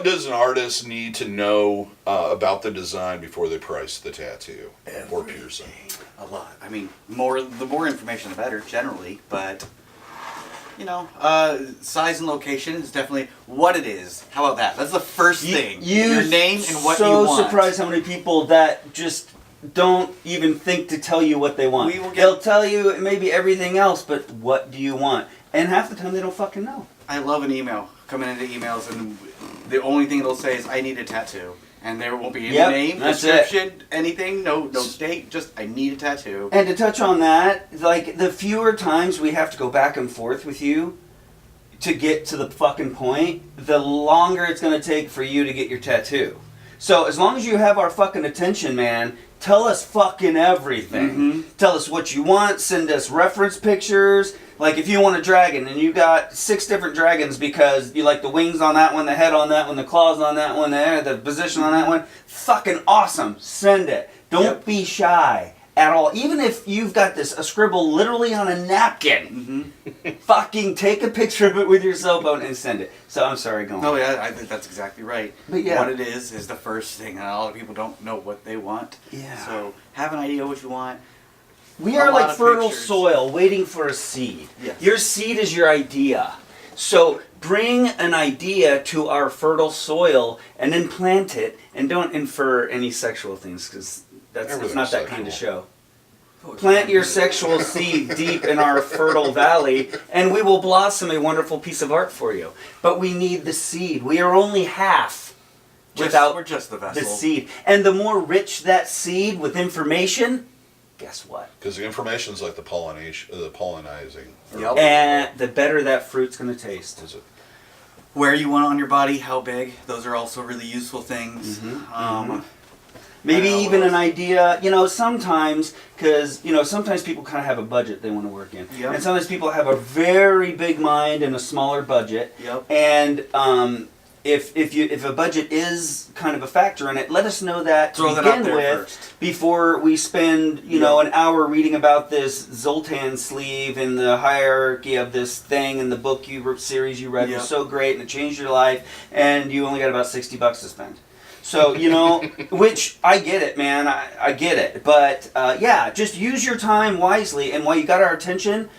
What does an artist need to know about the design before they price the tattoo or piercing? A lot. I mean, the more information, the better, generally. But size and location is definitely what it is. How about that? That's the first thing. Your name and what you want. So surprised how many people that just don't even think to tell you what they want. They'll tell you maybe everything else, but what do you want? And half the time they don't fucking know. I love an email coming into emails, and the only thing it'll say is, I need a tattoo. And there won't be any name, description, anything, no date, just, I need a tattoo. And to touch on that, like, the fewer times we have to go back and forth with you to get to the fucking point, the longer it's going to take for you to get your tattoo. So as long as you have our fucking attention, man, tell us fucking everything. Mm-hmm. Tell us what you want, send us reference pictures. Like, if you want a dragon and you got 6 different dragons because you like the wings on that one, the head on that one, the claws on that one, the position on that one, fucking awesome. Send it. Don't be shy at all. Even if you've got a scribble literally on a napkin, fucking take a picture of it with your cell phone and send it. So I'm sorry, go on. No, yeah, I think that's exactly right. But what it is the first thing, and a lot of people don't know what they want. Yeah. So have an idea what you want. We are like fertile soil waiting for a seed. Yes. Your seed is your idea. So bring an idea to our fertile soil and then plant it, and don't infer any sexual things, because it's not that kind of show. Plant your sexual seed deep in our fertile valley, and we will blossom a wonderful piece of art for you. But we need the seed. We are only half without we're just the vessel. The seed. And the more rich that seed with information, guess what? Because the information is like the pollinizing. Yep. And the better that fruit's going to taste. Is it? Where you want it on your body, how big. Those are also really useful things. Maybe even an idea, sometimes, because, sometimes people kind of have a budget they want to work in. Yep. And sometimes people have a very big mind and a smaller budget. Yep. And if a budget is kind of a factor in it, let us know that to begin with before we spend, an hour reading about this Zoltan sleeve and the hierarchy of this thing, and the book series you read was so great and it changed your life, and you only got about $60 to spend. So, which I get it, man. I get it. But, just use your time wisely, and while you got our attention,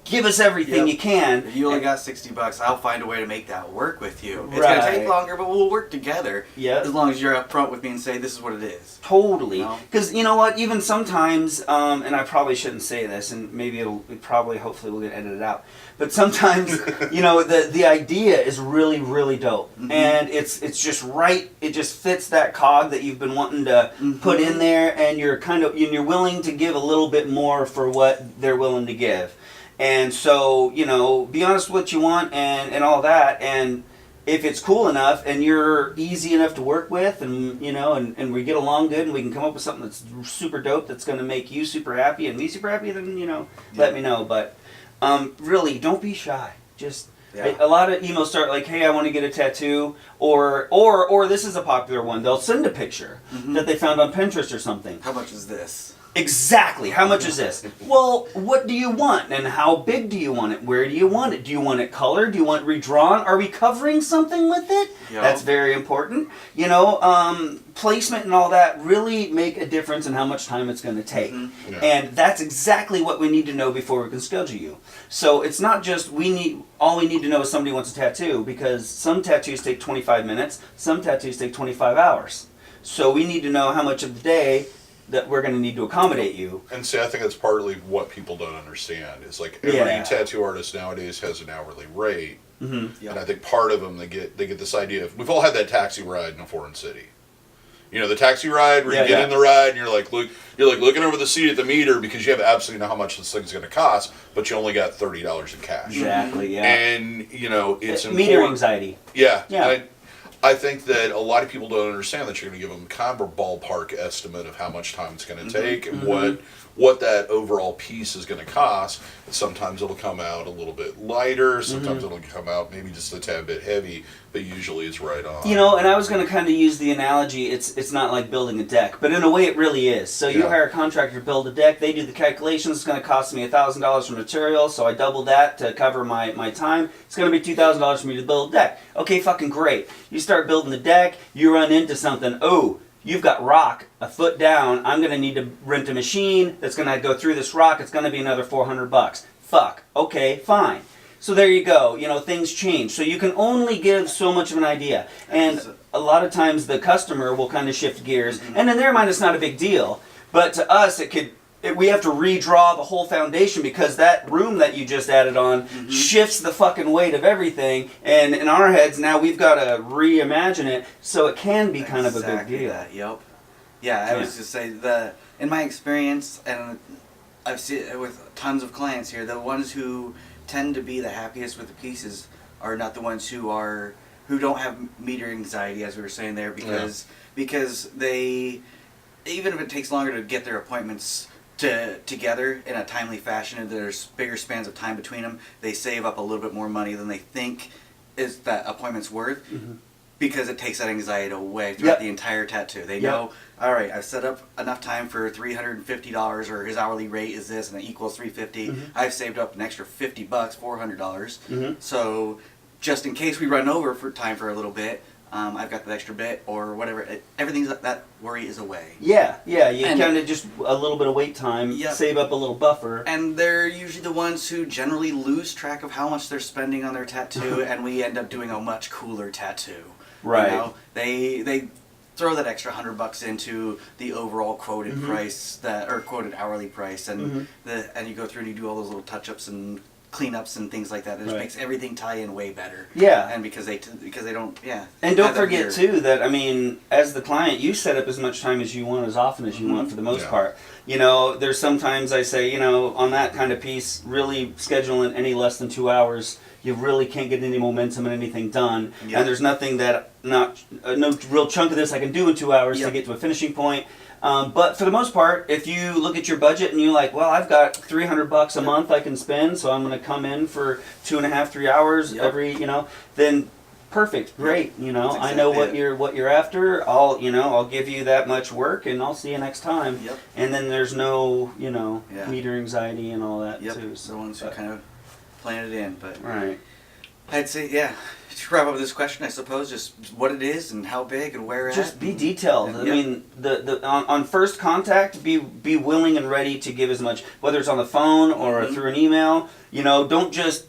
give us everything you can. If you only got $60, I'll find a way to make that work with you. It's going to take longer, but we'll work together. Yeah. As long as you're up front with me and say, this is what it is. Totally. Because you know what? Even sometimes, and I probably shouldn't say this, and maybe hopefully we'll get edited out. But sometimes, the idea is really, really dope. Mm-hmm. And it's just right. It just fits that cog that you've been wanting to put in there, and you're willing to give a little bit more for what they're willing to give. And so, be honest with what you want and all that. And if it's cool enough and you're easy enough to work with, and, and we get along good, and we can come up with something that's super dope that's going to make you super happy and me super happy, then, let me know. But really, don't be shy. Just a lot of emails start like, hey, I want to get a tattoo, or this is a popular one. They'll send a picture that they found on Pinterest or something. How much is this? Exactly. How much is this? Well, what do you want? And how big do you want it? Where do you want it? Do you want it colored? Do you want it redrawn? Are we covering something with it? Yep. That's very important. Placement and all that really make a difference in how much time it's going to take. Mm-hmm. Yeah. And that's exactly what we need to know before we can schedule you. So it's not just all we need to know is somebody wants a tattoo, because some tattoos take 25 minutes, some tattoos take 25 hours. So we need to know how much of the day that we're going to need to accommodate you. And see, I think that's partly what people don't understand. It's like every tattoo artist nowadays has an hourly rate. Mm-hmm. Yep. And I think part of them, they get this idea of, we've all had that taxi ride in a foreign city. The taxi ride where you get in the ride and you're like looking over the seat at the meter because you have absolutely know how much this thing's going to cost, but you only got $30 in cash. Exactly, yeah. And, it's important. Meter anxiety. Yeah. Yeah. I think that a lot of people don't understand that you're going to give them kind of a ballpark estimate of how much time it's going to take and what that overall piece is going to cost. Sometimes it'll come out a little bit lighter. Sometimes it'll come out maybe just a tad bit heavy, but usually it's right on. You know, and I was going to kind of use the analogy, it's not like building a deck, but in a way it really is. So you hire a contractor to build a deck, they do the calculations, it's going to cost me $1,000 for material, so I double that to cover my time. It's going to be $2,000 for me to build a deck. Okay, fucking great. You start building the deck, you run into something, you've got rock a foot down. I'm going to need to rent a machine that's going to go through this rock. It's going to be another $400. Fuck. Okay, fine. So there you go. You know, things change. So you can only give so much of an idea. And a lot of times the customer will kind of shift gears. And in their mind, it's not a big deal. But to us, we have to redraw the whole foundation because that room that you just added on shifts the fucking weight of everything, and in our heads now we've got to reimagine it, so it can be kind of a big deal. Yep. Yeah, I was just saying in my experience, and I've seen it with tons of clients here, the ones who tend to be the happiest with the pieces are not the ones who don't have meter anxiety, as we were saying there, because they, even if it takes longer to get their appointments together in a timely fashion, and there's bigger spans of time between them, they save up a little bit more money than they think is that appointment's worth, because it takes that anxiety away throughout the entire tattoo. They know, all right, I've set up enough time for $350, or his hourly rate is this, and it equals $350. I've saved up an extra $50, $400. So just in case we run over for time for a little bit, I've got that extra bit or whatever. Everything's that worry is away. Yeah. You kind of just a little bit of wait time, save up a little buffer. And they're usually the ones who generally lose track of how much they're spending on their tattoo, and we end up doing a much cooler tattoo. Right. You know, they throw that extra $100 into the overall quoted price, or quoted hourly price, and and you go through and you do all those little touch-ups and cleanups and things like that. It just makes everything tie in way better. Yeah. And because they don't, And don't forget too that, I mean, as the client, you set up as much time as you want, as often as you want, for the most part. You know, there's sometimes I say, you know, on that kind of piece, really scheduling any less than 2 hours, you really can't get any momentum and anything done. And there's nothing that, no real chunk of this I can do in 2 hours to get to a finishing point. But for the most part, if you look at your budget and you're like, well, I've got $300 a month I can spend, so I'm going to come in for 2.5, 3 hours every, you know, then perfect, great. You know, exactly I know what you're after. I'll give you that much work, and I'll see you next time. And then there's no, meter anxiety and all that too. So the ones who kind of plan it in, but I'd say to wrap up with this question, I suppose, just what it is and how big and where just at. Be detailed. And, I mean, on first contact, be willing and ready to give as much, whether it's on the phone or through an email. You know, don't just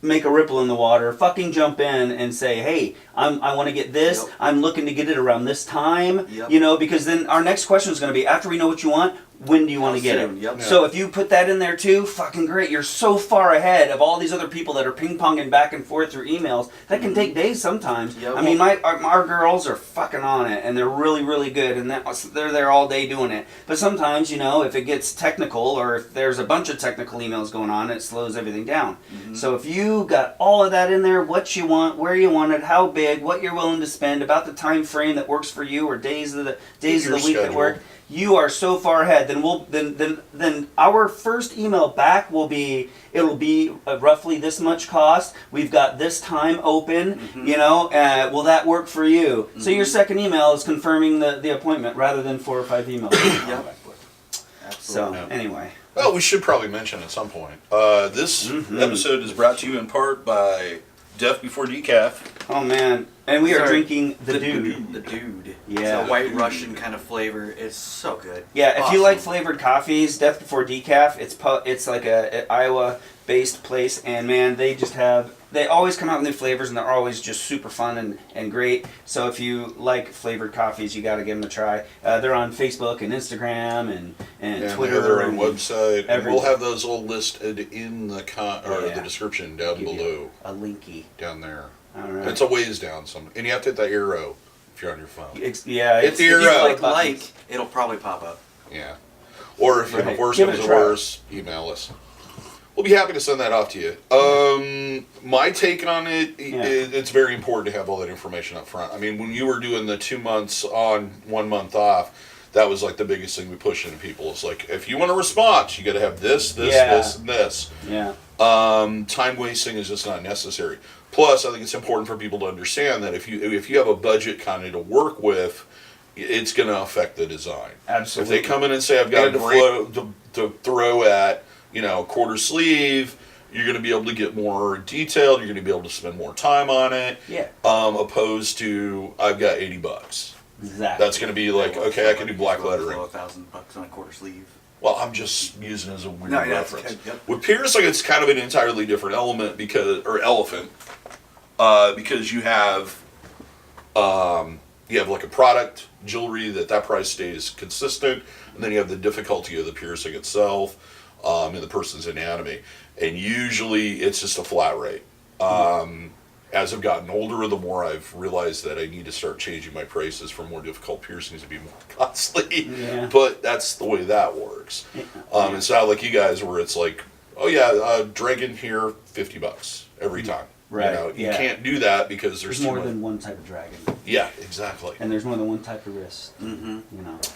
make a ripple in the water. Fucking jump in and say, hey, I want to get this. I'm looking to get it around this time. You know, because then our next question is going to be, after we know what you want, when do you want to get it? So if you put that in there too, fucking great. You're so far ahead of all these other people that are ping-ponging back and forth through emails. That can take days sometimes. I mean, our girls are fucking on it, and they're really, really good, and they're there all day doing it. But sometimes, you know, if it gets technical, or if there's a bunch of technical emails going on, it slows everything down. So if you got all of that in there, what you want, where you want it, how big, what you're willing to spend, about the time frame that works for you, or days of the week that work, you are so far ahead. Then our first email back will be, it'll be roughly this much cost. We've got this time open. You know, will that work for you? So your second email is confirming the appointment rather than 4 or 5 emails. Absolutely. So anyway. Well, we should probably mention at some point. This episode is brought to you in part by Death Before Decaf. Oh man. And we are drinking the Dude. The Dude. Yeah. It's a white Russian kind of flavor. It's so good. Yeah, if you like flavored coffees, Death Before Decaf, it's like a Iowa-based place, and man, they always come out with new flavors, and they're always just super fun and great. So if you like flavored coffees, you got to give them a try. They're on Facebook and Instagram and Twitter. They have their own website. And we'll have those all listed in the the description down below. A linky down there. All right. It's a ways down and you have to hit that arrow if you're on your phone. Hit the arrow. If you it'll probably pop up. Yeah. Or if the worst comes to worst, email us. We'll be happy to send that off to you. My take on it, it's very important to have all that information up front. I mean, when you were doing the 2 months on, 1 month off, that was like the biggest thing we push into people. It's like, if you want a response, you got to have this, and this. Yeah. Time wasting is just not necessary. Plus, I think it's important for people to understand that if you have a budget kind of to work with, it's going to affect the design. Absolutely. If they come in and say, I've got to throw at, quarter sleeve, you're going to be able to get more detailed. You're going to be able to spend more time on it. Yeah. Opposed to, I've got $80. Exactly. That's going to be like, okay, I can do black lettering. $1,000 on a quarter sleeve. Well, I'm just using it as a weird reference. Okay, yep. With piercing, it's kind of an entirely different elephant because you have like a product, jewelry, that price stays consistent, and then you have the difficulty of the piercing itself, and the person's anatomy, and usually it's just a flat rate. As I've gotten older, the more I've realized that I need to start changing my prices for more difficult piercings to be more costly. Yeah. But that's the way that works. It's not like you guys where it's like, oh yeah, dragon here, $50 every time. Right. You can't do that because there's more than one type of dragon. Yeah, exactly. And there's more than one type of wrist. Mm-hmm.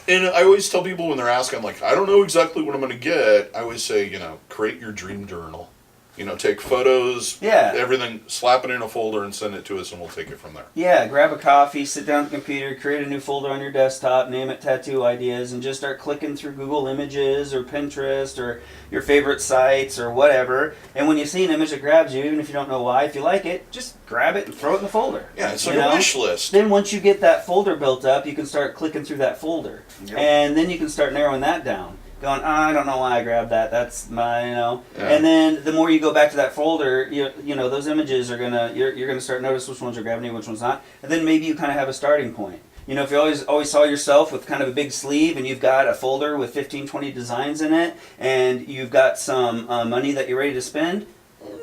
And I always tell people when they're asking, I'm like, I don't know exactly what I'm going to get. I always say, create your dream journal. Take photos, everything, slap it in a folder and send it to us and we'll take it from there. Yeah, grab a coffee, sit down at the computer, create a new folder on your desktop, name it Tattoo Ideas, and just start clicking through Google Images or Pinterest or your favorite sites or whatever. And when you see an image that grabs you, even if you don't know why, if you like it, just grab it and throw it in the folder. Yeah, it's like a wish list. Then once you get that folder built up, you can start clicking through that folder. Yep. And then you can start narrowing that down. Going, I don't know why I grabbed that. That's my, Yeah. And then the more you go back to that folder, those images are you're gonna start notice which ones are grabbing you, which ones not, and then maybe you kind of have a starting point. If you always saw yourself with kind of a big sleeve and you've got a folder with 15, 20 designs in it, and you've got some money that you're ready to spend,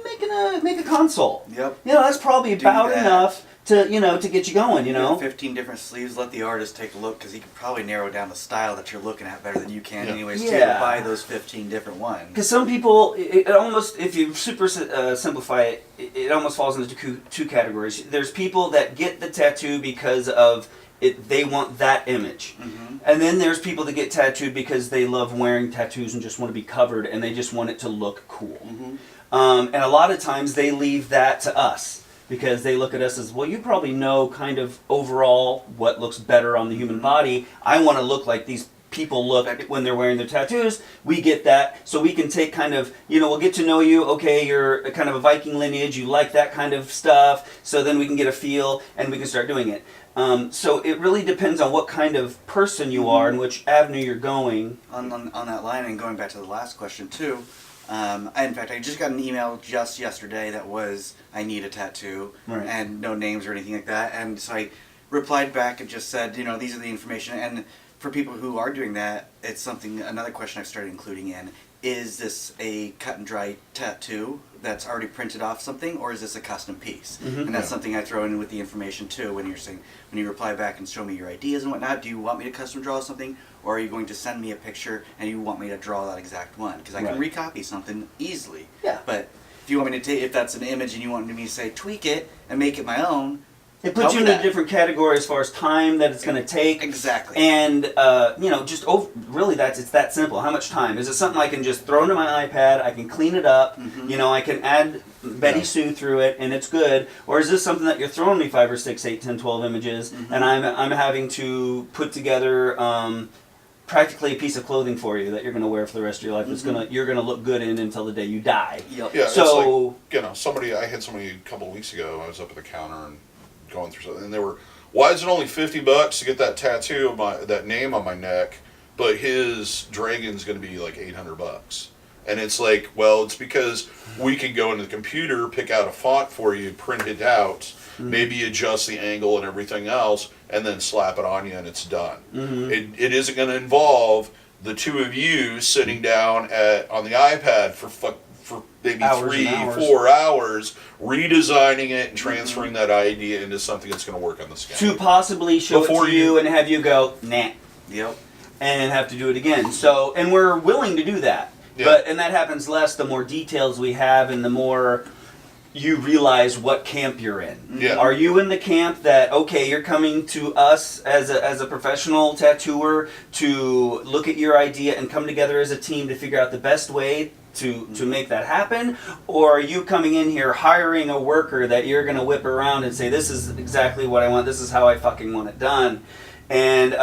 make a console. Yep. That's probably about enough to get you going, 15 different sleeves, let the artist take a look, because he can probably narrow down the style that you're looking at better than you can anyways, to buy those 15 different ones. Because some people, it almost, if you super simplify it, it almost falls into two categories. There's people that get the tattoo because of it, they want that image. Mm-hmm. And then there's people that get tattooed because they love wearing tattoos and just want to be covered, and they just want it to look cool. Mm-hmm. And a lot of times they leave that to us, because they look at us as, well, you probably know kind of overall what looks better on the human body. I want to look like these people look when they're wearing their tattoos. We get that, so we can take kind of, we'll get to know you. Okay, you're a kind of a Viking lineage. You like that kind of stuff. So then we can get a feel, and we can start doing it. So it really depends on what kind of person you are and which avenue you're going. On that line, and going back to the last question too, in fact, I just got an email just yesterday that was, I need a tattoo, and no names or anything like that. And so I replied back and just said, these are the information. And for people who are doing that, it's another question I've started including in, is this a cut and dry tattoo that's already printed off something, or is this a custom piece? Mm-hmm. And that's something I throw in with the information too, when you reply back and show me your ideas and whatnot. Do you want me to custom draw something, or are you going to send me a picture and you want me to draw that exact one? Because I can recopy something easily. Yeah. But if you want me to if that's an image and you want me to say tweak it and make it my own, it puts you in a different category as far as time that it's going to take. Exactly. And, really it's that simple. How much time? Is it something I can just throw into my iPad, I can clean it up, I can add Betty Sue through it, and it's good? Or is this something that you're throwing me 5 or 6, 8, 10, 12 images, and I'm having to put together practically a piece of clothing for you that you're going to wear for the rest of your life. You're going to look good in until the day you die. Yep. Yeah, so, it's like, I had somebody a couple of weeks ago, I was up at the counter and going through something, and they were, why is it only $50 to get that tattoo of that name on my neck, but his dragon's going to be like $800? And it's like, well, it's because we can go into the computer, pick out a font for you, print it out, maybe adjust the angle and everything else, and then slap it on you, and it's done. It isn't going to involve the two of you sitting down on the iPad for maybe hours 3-4 hours, redesigning it and transferring that idea into something that's going to work on the scan. To possibly show it to you and have you go, nah. Yep. And have to do it again. So, and we're willing to do that. Yeah. And that happens less the more details we have and the more you realize what camp you're in. Yeah. Are you in the camp that, okay, you're coming to us as a professional tattooer to look at your idea and come together as a team to figure out the best way to make that happen? Or are you coming in here hiring a worker that you're going to whip around and say, this is exactly what I want, this is how I fucking want it done? And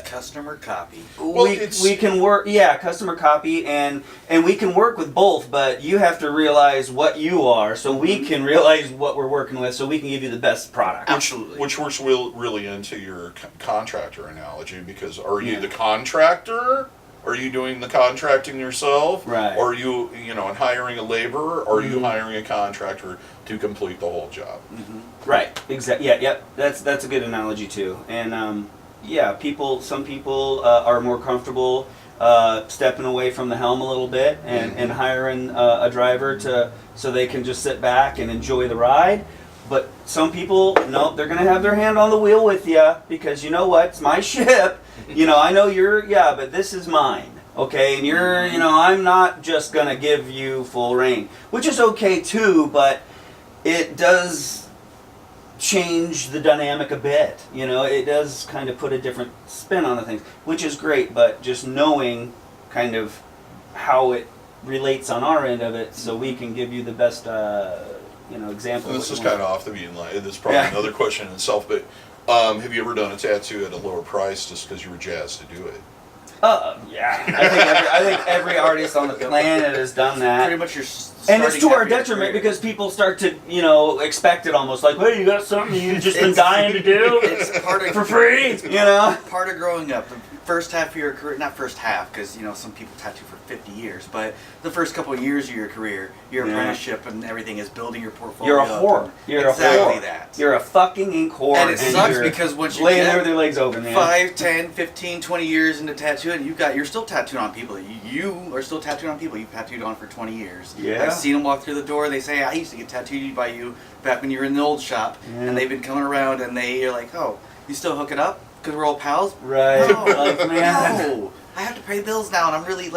customer copy. Well, we can work, customer copy, and we can work with both, but you have to realize what you are, so we can realize what we're working with, so we can give you the best product. Absolutely. Which works really into your contractor analogy, because are you the contractor? Are you doing the contracting yourself? Right. Or are you, and hiring a laborer? Or are you hiring a contractor to complete the whole job? Right. Exactly. Yeah. Yep. That's a good analogy too. And some people are more comfortable stepping away from the helm a little bit and hiring a driver so they can just sit back and enjoy the ride. But some people, no, they're gonna have their hand on the wheel with you, because you know what? It's my ship. I know but this is mine. Okay, and I'm not just gonna give you full reign, which is okay too, but it does change the dynamic a bit. It does kind of put a different spin on the things, which is great, but just knowing kind of how it relates on our end of it, so we can give you the best example. And this is kind of off the beaten line. This is probably another question in itself, but have you ever done a tattoo at a lower price just because you were jazzed to do it? Yeah. I think every artist on the planet has done that. Pretty much and it's to our detriment, because people start to, expect it almost like, hey, you got something you've just been dying to do? It's part of for free, Part of growing up. The first half of your career, not first half, because some people tattoo for 50 years, but the first couple of years of your career, your apprenticeship and everything is building your portfolio. You're a whore. You're exactly a whore. that. You're a fucking ink whore. And it sucks because once you laying get there with your legs open, man. 5, 10, 15, 20 years into tattooing, you're still tattooing on people. You are still tattooing on people you've tattooed on for 20 years. Yeah. I've seen them walk through the door. They say, I used to get tattooed by you back when you were in the old shop. And they've been coming around, and you're like, oh, you still hook it up? Because we're old pals? Right. No, man. no. I have to pay bills now, and I'm really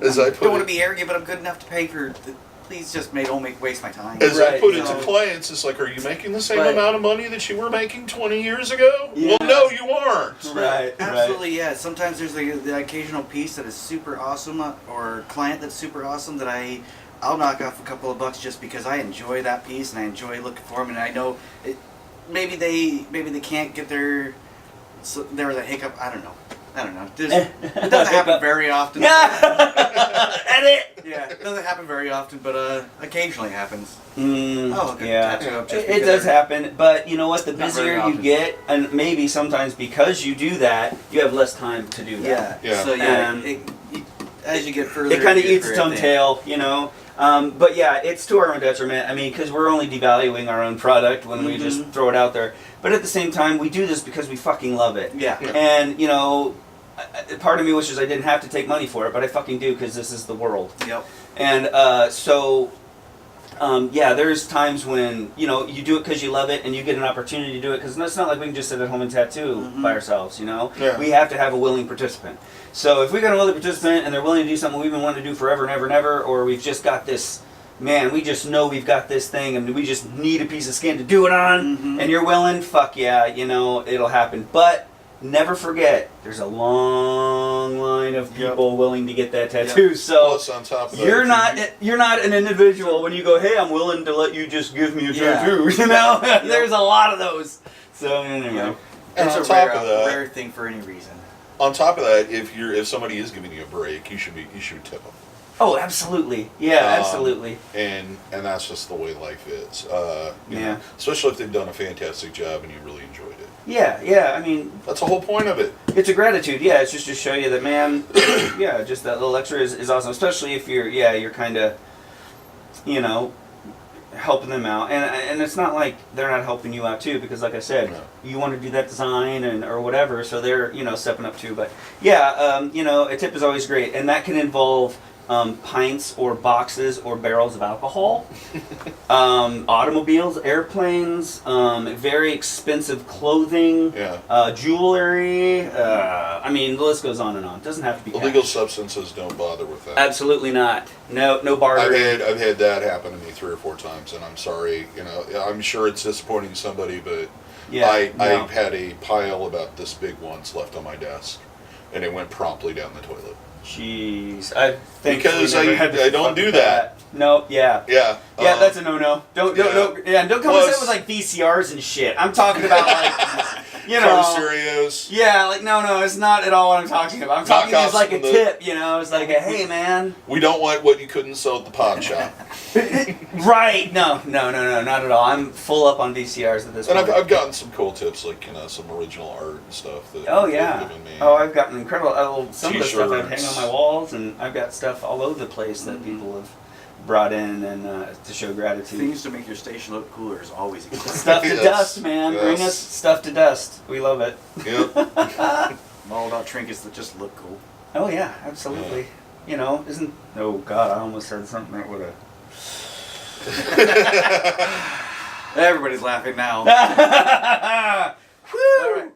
don't want to be arrogant, but I'm good enough to pay for. Please just don't waste my time. As I put it to clients, it's like, are you making the same amount of money that you were making 20 years ago? Yeah. Well, no, you aren't. Right. Absolutely, yeah. Sometimes there's the occasional piece that is super awesome, or client that's super awesome that I'll knock off a couple of bucks just because I enjoy that piece and I enjoy looking for them, and I know maybe they can't get their. So there was a hiccup. I don't know. It doesn't happen very often. Edit. Yeah, it doesn't happen very often, but occasionally happens. Tattoo up just it does happen, but you know what? The busier you get, and maybe sometimes because you do that, you have less time to do that. Yeah. So as you get further, it kind of eats its own tail, But yeah, it's to our own detriment. I mean, because we're only devaluing our own product when we just throw it out there. But at the same time, we do this because we fucking love it. Yeah. And part of me wishes I didn't have to take money for it, but I fucking do, because this is the world. Yep. And there's times when you do it because you love it, and you get an opportunity to do it, because it's not like we can just sit at home and tattoo by ourselves. Yeah. We have to have a willing participant. So if we got a willing participant and they're willing to do something we've been wanting to do forever and ever and ever, or we've just got this, man, we just know we've got this thing and we just need a piece of skin to do it on, and you're willing, fuck yeah, it'll happen. But never forget, there's a long line of people willing to get that tattoo. So plus, on top of that, you're not an individual when you go, hey, I'm willing to let you just give me a tattoo. There's a lot of those. So anyway, and it's on a top of that, rare thing for any reason. On top of that, if somebody is giving you a break, you should tip them. Oh, absolutely. Yeah, absolutely. And that's just the way life is. Yeah. Especially if they've done a fantastic job and you really enjoyed it. Yeah. I mean, that's the whole point of it. It's a gratitude. Yeah, it's just to show you that, man. Just that little extra is awesome. Especially if you're kind of, helping them out, and it's not like they're not helping you out too, because like I said, you want to do that design or whatever, so they're stepping up too. But a tip is always great, and that can involve pints or boxes or barrels of alcohol, automobiles, airplanes, very expensive clothing, jewelry. I mean, the list goes on and on. It doesn't have to be Illegal cash. substances don't bother with that. Absolutely not. No bartering. I've had that happen to me 3 or 4 times, and I'm sorry. You know, I'm sure it's disappointing to somebody, but I had a pile about this big once left on my desk, and it went promptly down the toilet. Jeez, because I don't do that. No, yeah, that's a no. Don't come and say with like VCRs and shit. I'm talking about like, you know, car stereos. Yeah, like no, it's not at all what I'm talking about. I'm talking as like a tip, you know. It's like, hey man, we don't want what you couldn't sell at the pawn shop. Right? No, not at all. I'm full up on VCRs at this point. And I've gotten some cool tips, like some original art and stuff. That they've given me. Oh, I've gotten incredible. Some T-shirts. of the stuff I've hang on my walls, and I've got stuff all over the place that people have brought in and to show gratitude. Things to make your station look cooler is always a good thing. Stuff to dust, man. Yes. Bring us stuff to dust. We love it. Yep. I'm all about trinkets that just look cool. Oh yeah, absolutely. You know, oh God, I almost said something that would have. Everybody's laughing now. Woo! All right.